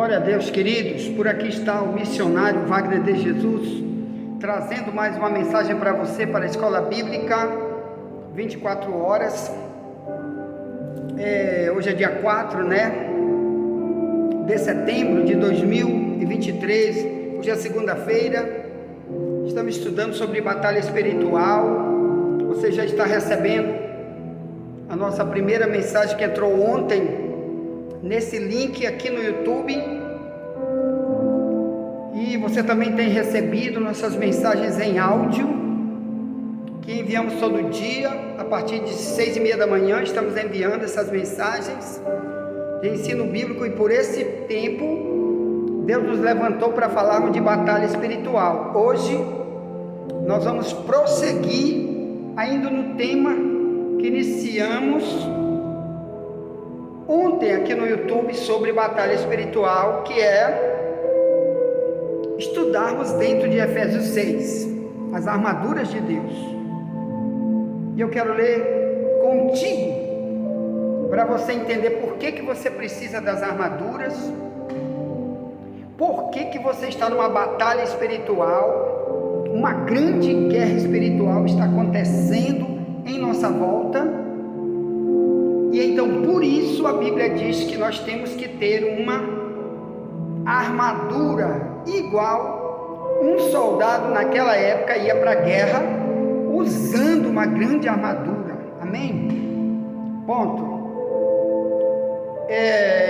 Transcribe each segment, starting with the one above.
Glória a Deus, queridos. Por aqui está o missionário Wagner de Jesus, trazendo mais uma mensagem para você, para a Escola Bíblica 24 horas. Hoje é dia 4, de setembro de 2023. Hoje é segunda-feira. Estamos estudando sobre batalha espiritual. Você já está recebendo a nossa primeira mensagem que entrou ontem nesse link aqui no YouTube, e você também tem recebido nossas mensagens em áudio que enviamos todo dia a partir de 6:30 da manhã. Estamos enviando essas mensagens de ensino bíblico, e por esse tempo Deus nos levantou para falarmos de batalha espiritual. Hoje nós vamos prosseguir ainda no tema que iniciamos ontem aqui no YouTube sobre batalha espiritual, que é estudarmos dentro de Efésios 6, as armaduras de Deus. E eu quero ler contigo, para você entender por que você precisa das armaduras, por que você está numa batalha espiritual, uma grande guerra espiritual está acontecendo em nossa volta. E então, por isso, a Bíblia diz que nós temos que ter uma armadura igual. Um soldado naquela época ia para a guerra usando uma grande armadura. Amém? Ponto.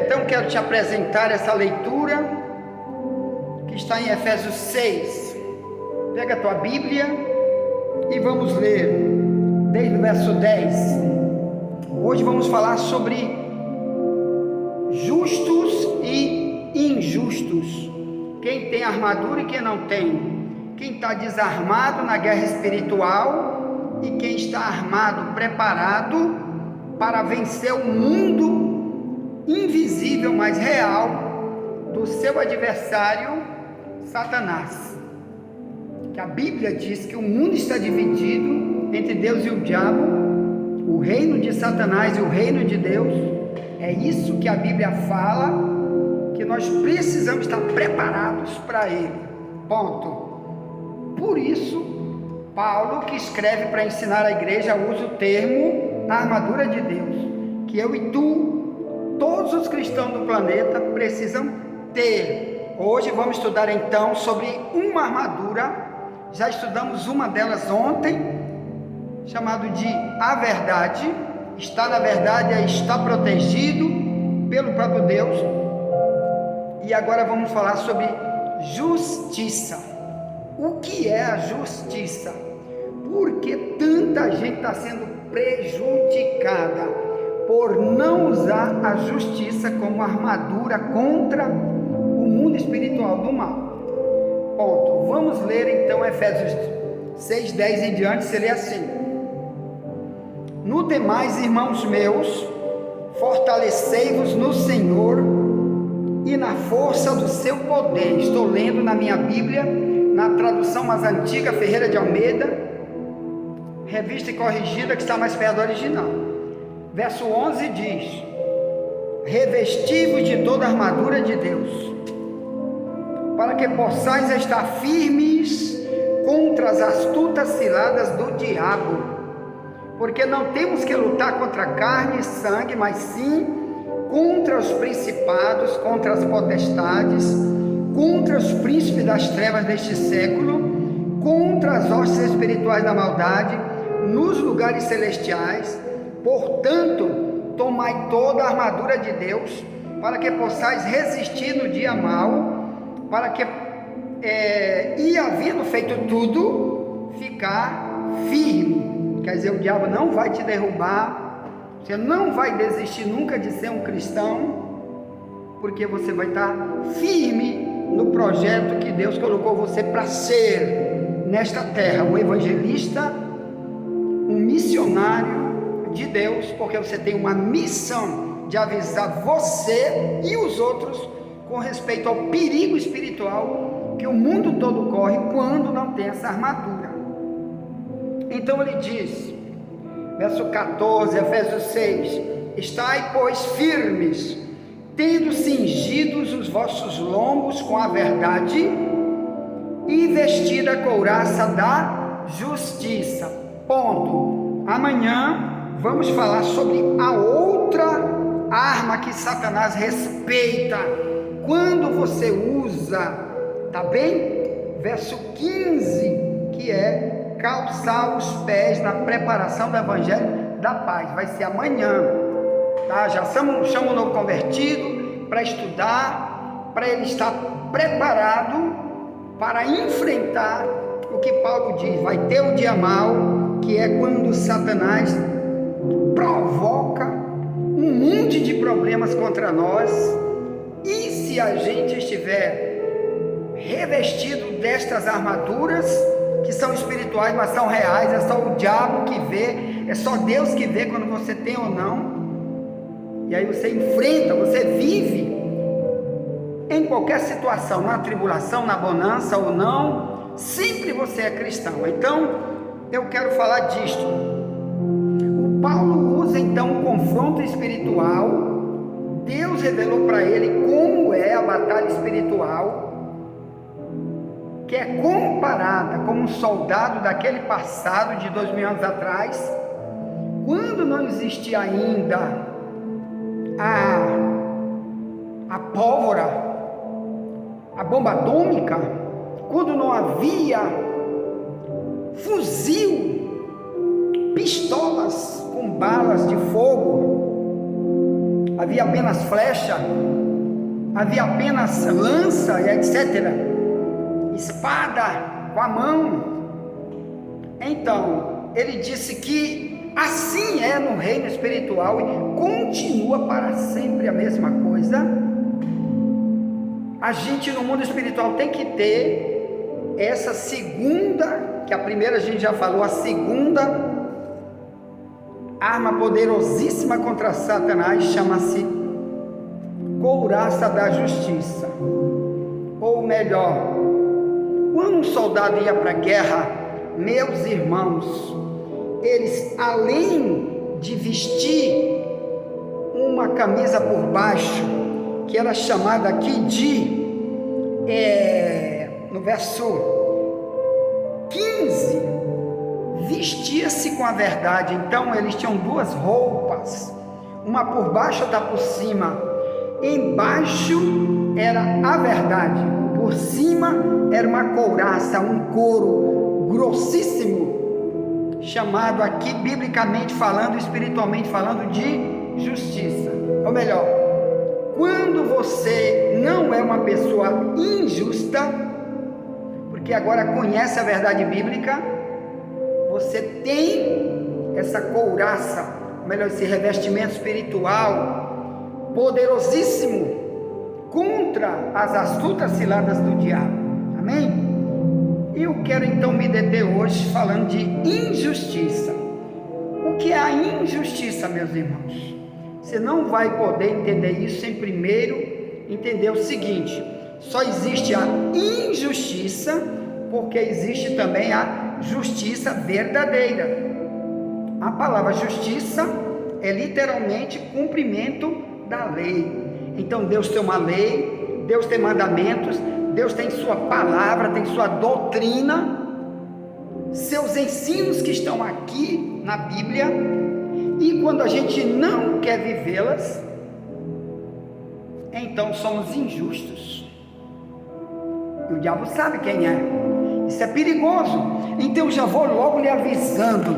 Então, quero te apresentar essa leitura que está em Efésios 6. Pega a tua Bíblia e vamos ler desde o verso 10. Hoje vamos falar sobre justos e injustos. Quem tem armadura e quem não tem. Quem está desarmado na guerra espiritual e quem está armado, preparado para vencer o mundo invisível, mas real, do seu adversário, Satanás. Que a Bíblia diz que o mundo está dividido entre Deus e o diabo, o reino de Satanás e o reino de Deus. É isso que a Bíblia fala, que nós precisamos estar preparados para ele. Ponto. Por isso, Paulo, que escreve para ensinar a igreja, usa o termo armadura de Deus, que eu e tu, todos os cristãos do planeta, precisam ter. Hoje vamos estudar então sobre uma armadura. Já estudamos uma delas ontem, chamado de a verdade. Está na verdade, está protegido pelo próprio Deus. E agora vamos falar sobre justiça. O que é a justiça? Por que tanta gente está sendo prejudicada por não usar a justiça como armadura contra o mundo espiritual do mal? Ponto. Vamos ler então Efésios 6, 10 em diante. Se lê assim: no demais, irmãos meus, fortalecei-vos no Senhor e na força do seu poder. Estou lendo na minha Bíblia, na tradução mais antiga, Ferreira de Almeida, revista e corrigida, que está mais perto do original. Verso 11 diz: revesti-vos de toda a armadura de Deus, para que possais estar firmes contra as astutas ciladas do diabo. Porque não temos que lutar contra carne e sangue, mas sim contra os principados, contra as potestades, contra os príncipes das trevas deste século, contra as hostes espirituais da maldade nos lugares celestiais. Portanto, tomai toda a armadura de Deus, para que possais resistir no dia mau, para que, e havendo feito tudo, ficar firme. Quer dizer, o diabo não vai te derrubar, você não vai desistir nunca de ser um cristão, porque você vai estar firme no projeto que Deus colocou você para ser nesta terra, um evangelista, um missionário de Deus, porque você tem uma missão de avisar você e os outros com respeito ao perigo espiritual que o mundo todo corre quando não tem essa armadura. Então ele diz, verso 14, Efésios 6: estai, pois, firmes, tendo cingidos os vossos lombos com a verdade e vestida a couraça da justiça. Ponto. Amanhã vamos falar sobre a outra arma que Satanás respeita quando você usa, tá bem? Verso 15, que é calçar os pés na preparação do evangelho da paz. Vai ser amanhã, tá? Já chama o novo convertido para estudar, para ele estar preparado para enfrentar o que Paulo diz. Vai ter o dia mau, que é quando Satanás provoca um monte de problemas contra nós, e se a gente estiver revestido destas armaduras, que são espirituais, mas são reais, é só o diabo que vê, é só Deus que vê quando você tem ou não, e aí você enfrenta, você vive em qualquer situação, na tribulação, na bonança ou não, sempre você é cristão. Então, eu quero falar disto. O Paulo usa então um confronto espiritual. Deus revelou para ele como é a batalha espiritual, que é comparada com um soldado daquele passado de 2000 anos atrás, quando não existia ainda a pólvora, a bomba atômica, quando não havia fuzil, pistolas com balas de fogo, havia apenas flecha, havia apenas lança e etc., espada com a mão. Então, ele disse que assim é no reino espiritual e continua para sempre a mesma coisa. A gente no mundo espiritual tem que ter essa segunda, que a primeira a gente já falou, a segunda arma poderosíssima contra Satanás, chama-se couraça da justiça. Ou melhor, quando um soldado ia para a guerra, meus irmãos, eles, além de vestir uma camisa por baixo, que era chamada aqui de, no verso 15, vestia-se com a verdade. Então eles tinham duas roupas, uma por baixo e outra por cima. Embaixo era a verdade, por cima era uma couraça, um couro grossíssimo, chamado aqui, biblicamente falando, espiritualmente falando, de justiça. Ou melhor, quando você não é uma pessoa injusta, porque agora conhece a verdade bíblica, você tem essa couraça, ou melhor, esse revestimento espiritual poderosíssimo contra as astutas ciladas do diabo. Amém? Eu quero então me deter hoje falando de injustiça. O que é a injustiça, meus irmãos? Você não vai poder entender isso sem primeiro entender o seguinte: só existe a injustiça porque existe também a justiça verdadeira. A palavra justiça é literalmente cumprimento da lei. Então Deus tem uma lei, Deus tem mandamentos, Deus tem sua palavra, tem sua doutrina, seus ensinos que estão aqui na Bíblia, e quando a gente não quer vivê-las, então somos injustos. E o diabo sabe quem é. Isso é perigoso. Então eu já vou logo lhe avisando.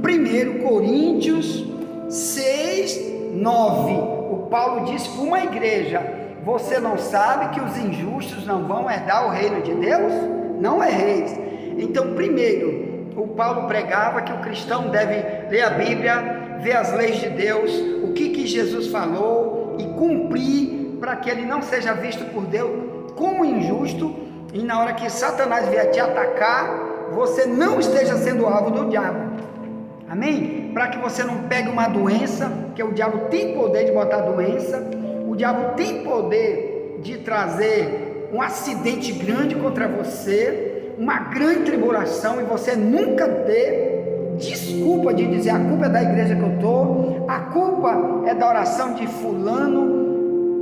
1 Coríntios 6, 9. O Paulo disse para uma igreja: você não sabe que os injustos não vão herdar o reino de Deus? Não erreis. Então, primeiro, o Paulo pregava que o cristão deve ler a Bíblia, ver as leis de Deus, o que Jesus falou e cumprir, para que ele não seja visto por Deus como injusto, e na hora que Satanás vier te atacar, você não esteja sendo alvo do diabo. Amém? Para que você não pegue uma doença, que o diabo tem poder de botar doença, o diabo tem poder de trazer um acidente grande contra você, uma grande tribulação, e você nunca ter desculpa de dizer: a culpa é da igreja que eu estou, a culpa é da oração de fulano.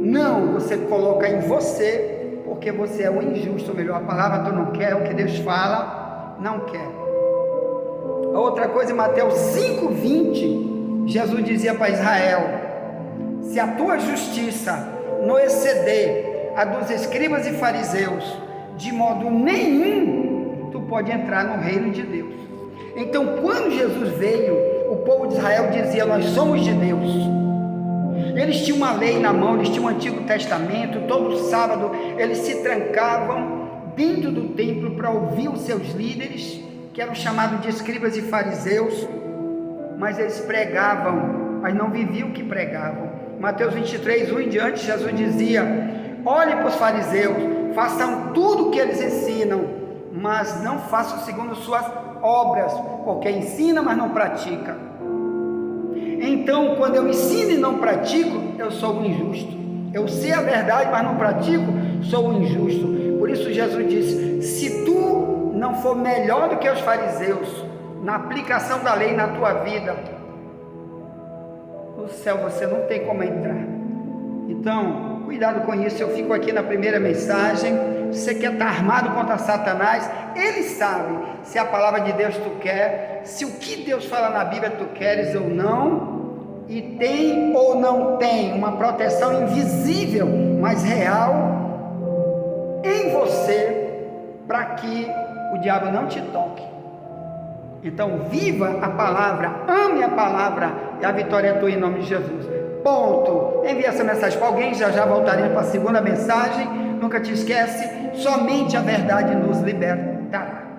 Não, você coloca em você, porque você é o injusto, ou melhor, a palavra tu não quer, o que Deus fala, não quer. A outra coisa, em Mateus 5,20, Jesus dizia para Israel: se a tua justiça não exceder a dos escribas e fariseus, de modo nenhum tu pode entrar no reino de Deus. Então, quando Jesus veio, o povo de Israel dizia: nós somos de Deus. Eles tinham uma lei na mão, eles tinham o Antigo Testamento. Todo sábado eles se trancavam dentro do templo para ouvir os seus líderes, que eram chamados de escribas e fariseus, mas eles pregavam, mas não viviam o que pregavam. Mateus 23, 1 em diante, Jesus dizia: olhe para os fariseus, façam tudo o que eles ensinam, mas não façam segundo suas obras, porque ensina, mas não pratica. Então, quando eu ensino e não pratico, eu sou um injusto. Eu sei a verdade, mas não pratico, sou um injusto. Por isso Jesus disse: se tu não for melhor do que os fariseus na aplicação da lei na tua vida, no céu você não tem como entrar. Então, cuidado com isso. Eu fico aqui na primeira mensagem. Você quer estar armado contra Satanás? Ele sabe se a palavra de Deus tu quer, se o que Deus fala na Bíblia tu queres ou não, e tem ou não tem uma proteção invisível, mas real, em você, para que o diabo não te toque. Então, viva a palavra, ame a palavra, e a vitória é tua em nome de Jesus. Ponto. Envie essa mensagem para alguém, já voltaremos para a segunda mensagem. Nunca te esquece, somente a verdade nos libertará.